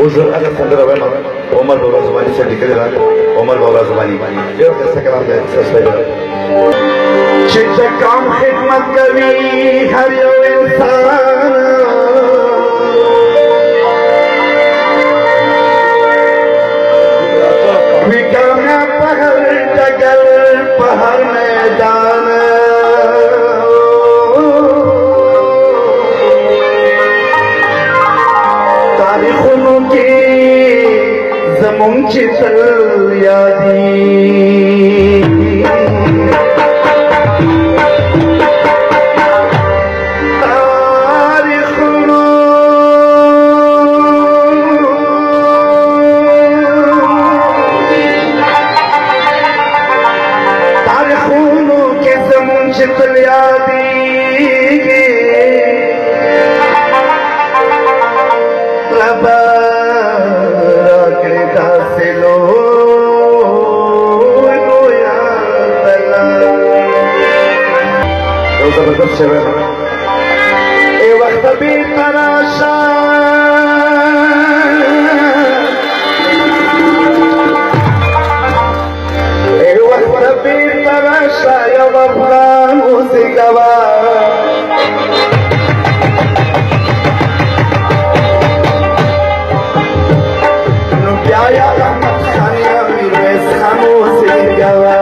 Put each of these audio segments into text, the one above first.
Uzun agar sendiri ve Omar Baba Zubani sevdikleri Omar Baba Zubani. Yok destek alan da ses veriyor. Çiçek kam hikmet kavi her yol insan. Bir kamya pahar dagal pahar meydan. तारीखों के ज़मीन चितल यादी तारीखों के ज़मीन चितल यादी ए वक्त भी तराशा ए वक्त भी तराशा या अफगान से गवा नुब्याया खानिया मेरे खानों से गवा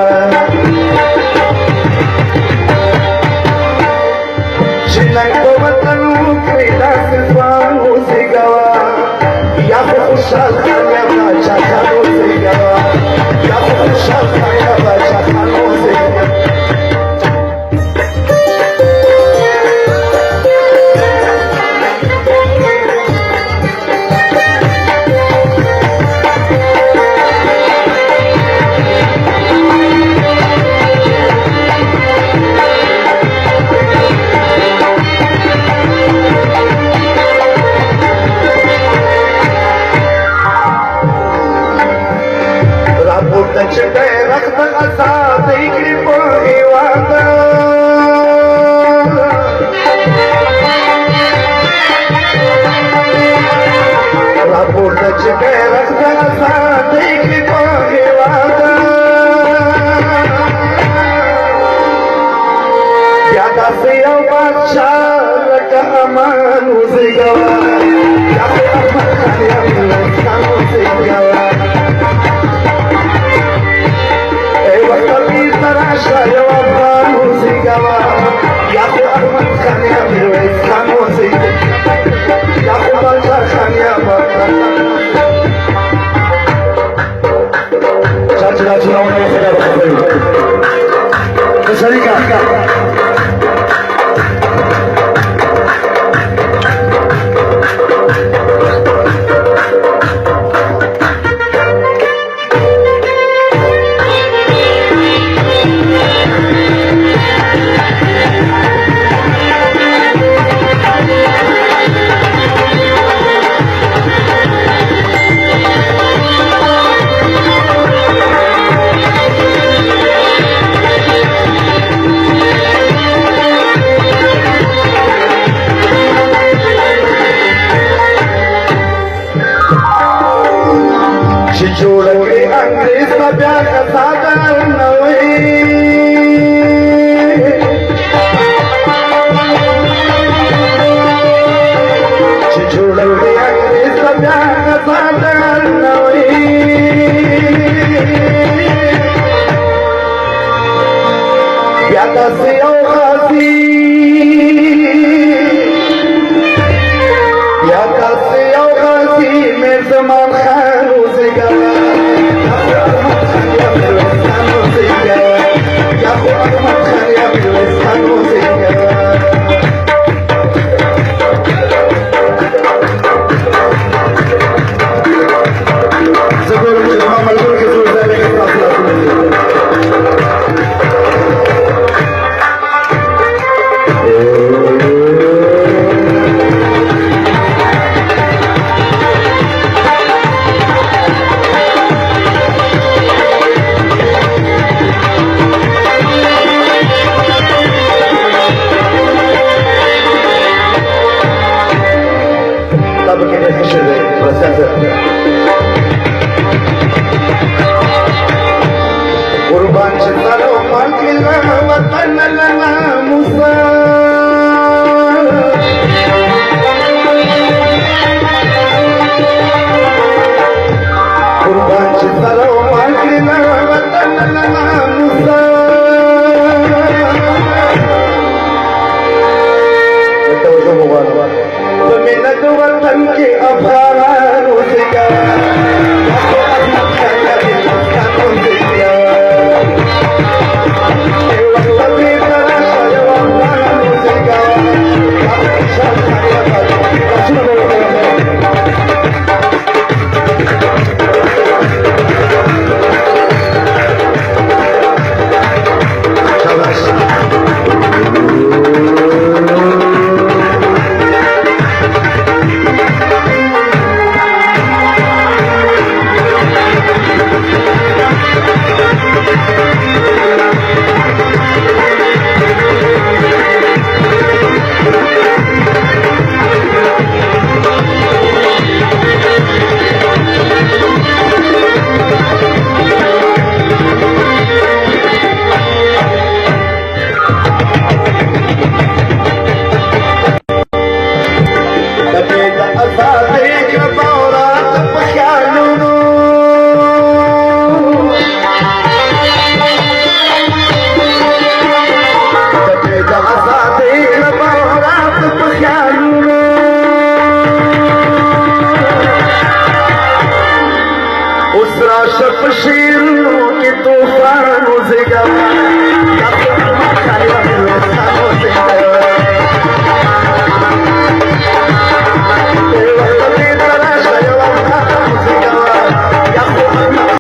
Chilango watanu krida sifanu sigawa ya khushal khaya bacha khano sigawa ya khushal khaya bacha khano sigawa قربان شطر ومالك وطن لنا موسى قربان شطر ومالك وطن لنا موسى فمن الوطن के अफगानों से क्या شپ شیروں کے طوفانوں سے گا